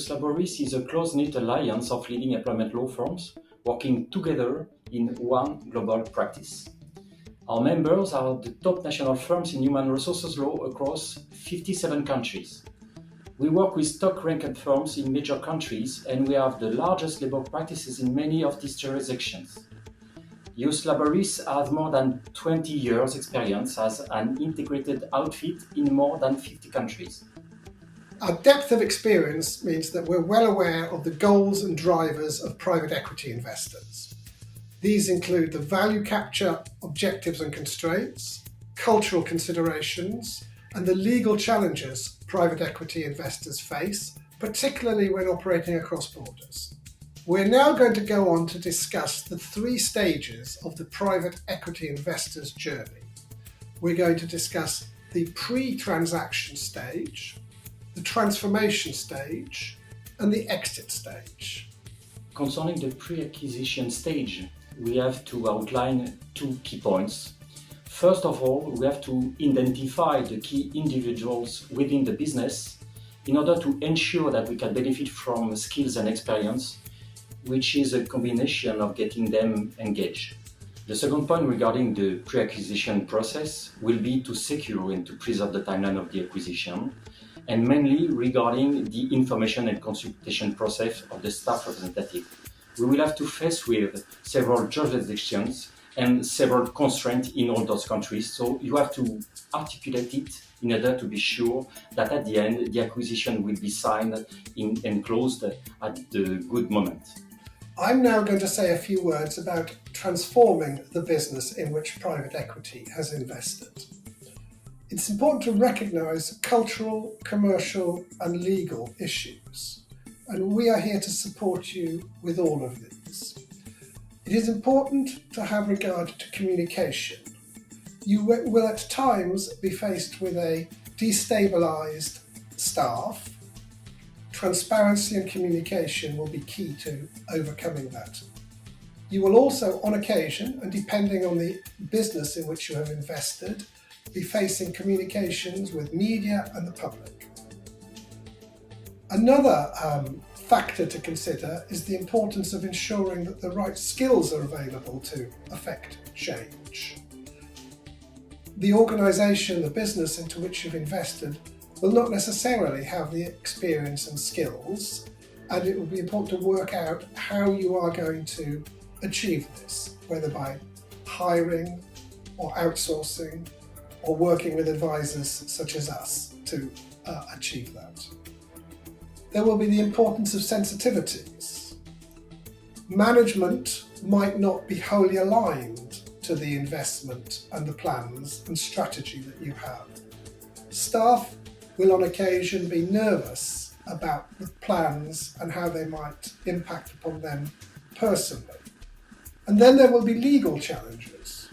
Ius Laboris is a close-knit alliance of leading employment law firms working together in one global practice. Our members are the top national firms in human resources law across 57 countries. We work with top-ranked firms in major countries, and we have the largest labor practices in many of these jurisdictions. Ius Laboris has more than 20 years' experience as an integrated outfit in more than 50 countries. Our depth of experience means that we're well aware of the goals and drivers of private equity investors. These include the value capture objectives and constraints, cultural considerations, and the legal challenges private equity investors face, particularly when operating across borders. We're now going to go on to discuss the 3 stages of the private equity investor's journey. We're going to discuss the pre-transaction stage, the transformation stage, and the exit stage. Concerning the pre-acquisition stage, we have to outline 2 key points. First of all, we have to identify the key individuals within the business in order to ensure that we can benefit from skills and experience, which is a combination of getting them engaged. The second point regarding the pre-acquisition process will be to secure and to preserve the timeline of the acquisition, and mainly regarding the information and consultation process of the staff representative. We will have to face with several jurisdictions and several constraints in all those countries, so you have to articulate it in order to be sure that at the end the acquisition will be signed and closed at the good moment. I'm now going to say a few words about transforming the business in which private equity has invested. It's important to recognise cultural, commercial and legal issues, and we are here to support you with all of these. It is important to have regard to communication. You will at times be faced with a destabilised staff. Transparency and communication will be key to overcoming that. You will also, on occasion, and depending on the business in which you have invested, be facing communications with media and the public. Another factor to consider is the importance of ensuring that the right skills are available to affect change. The organisation, the business into which you've invested, will not necessarily have the experience and skills, and it will be important to work out how you are going to achieve this, whether by hiring or outsourcing or working with advisors such as us to achieve that. There will be the importance of sensitivities. Management might not be wholly aligned to the investment and the plans and strategy that you have. Staff will on occasion be nervous about the plans and how they might impact upon them personally. And then there will be legal challenges.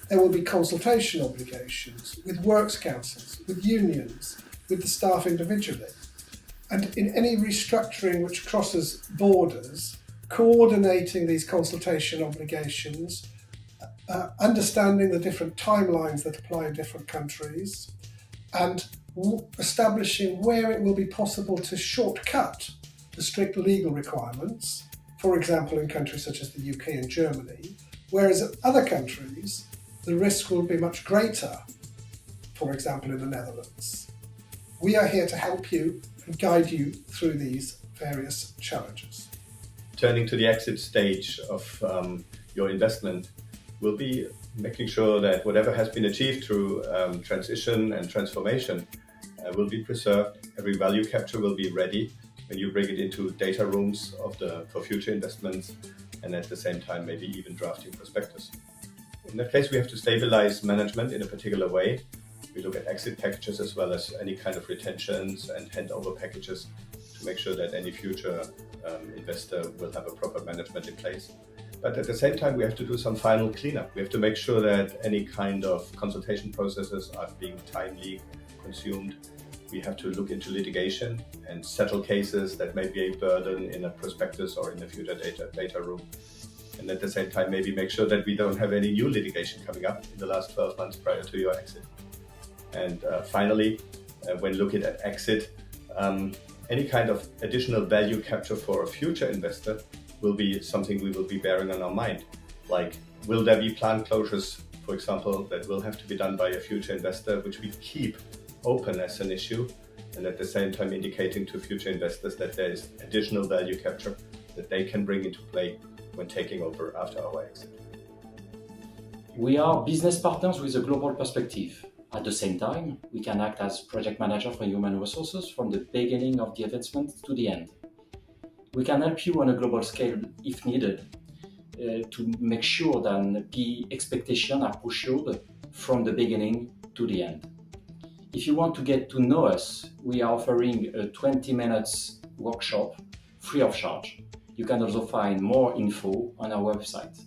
There will be consultation obligations with works councils, with unions, with the staff individually. And in any restructuring which crosses borders, coordinating these consultation obligations, understanding the different timelines that apply in different countries, and establishing where it will be possible to shortcut the strict legal requirements, for example in countries such as the UK and Germany, whereas in other countries the risk will be much greater, for example in the Netherlands. We are here to help you and guide you through these various challenges. Turning to the exit stage of your investment will be making sure that whatever has been achieved through transition and transformation will be preserved. Every value capture will be ready when you bring it into data rooms for future investments, and at the same time maybe even drafting prospectus. In that case, we have to stabilize management in a particular way. We look at exit packages as well as any kind of retentions and handover packages to make sure that any future investor will have a proper management in place. But at the same time, we have to do some final cleanup. We have to make sure that any kind of consultation processes are being timely consumed. We have to look into litigation and settle cases that may be a burden in a prospectus or in a future data room. And at the same time, maybe make sure that we don't have any new litigation coming up in the last 12 months prior to your exit. And finally, when looking at exit, any kind of additional value capture for a future investor will be something we will be bearing on our mind. Like, will there be plant closures, for example, that will have to be done by a future investor, which we keep open as an issue, and at the same time indicating to future investors that there is additional value capture that they can bring into play when taking over after our exit. We are business partners with a global perspective. At the same time, we can act as project manager for human resources from the beginning of the investment to the end. We can help you on a global scale if needed to make sure that the expectations are pursued from the beginning to the end. If you want to get to know us, we are offering a 20 minutes workshop free of charge. You can also find more info on our website.